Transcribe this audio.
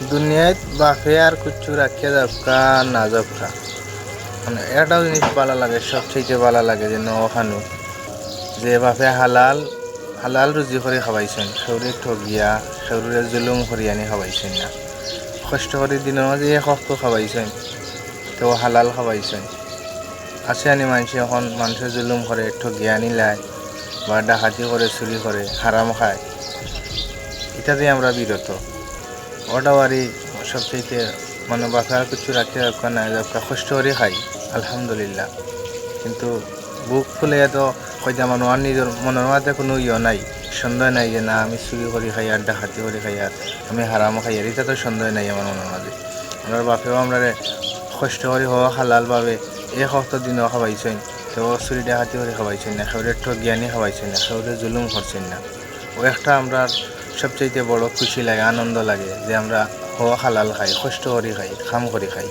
দুনিয়ায় বাপে আর কুচ্ছু রাখিয়া যাবকা না যাবকা মানে এটাও জিনিস ভালো লাগে, সবচেয়ে ভালো লাগে যে নখানু যে বাপে হালাল হালাল রুজি করে খাওয়াইছেন, সৌরে ঠগিয়া সৌরে জুলুম করি আনি খাওয়াইছেন না, কষ্ট করে দিনের মাঝে এক অক্ত খাওয়াইছেন, তো হালাল খাওয়াইছেন। আছে আনি মানুষে এখন মানুষের জুলুম করে ঠগিয়া আনি লাই বা ডাকাতি করে চুরি করে হারাম খায়, এটাতে আমরা বিরত। ওটাও আরই সবচেয়ে মানে বাপে আর কিছু রাখতে যাবকা না যাবকা কষ্ট করে খাই আলহামদুলিল্লাহ। কিন্তু বুক ফুলে তো হয়তো আমার আর নিজের মনের মাঝে কোনো নাই, সন্দেহ নাই যে না আমি চুরি করে খাই আর ডাকাতি করে খাই আর আমি হারাম খাই, আর এটা তো সন্দেহ নাই আমার মনের মাঝে। আমার বাপেও আমরা কষ্ট করে হওয়া হালালভাবে এক সপ্তাহ দিনও খাওয়াইছেন, তো চুরি ডাকাতি করে খাওয়াইছেন না, সেউরে ঠগিয়ানি খাওয়াইছেন না, সেউরে জুলুম করছেন না। ও একটা আমরা সবচেয়ে বড় খুশি লাগে, আনন্দ লাগে যে আমরা হওয়া হালাল খাই, কষ্ট করে খাই, কাম করে খাই।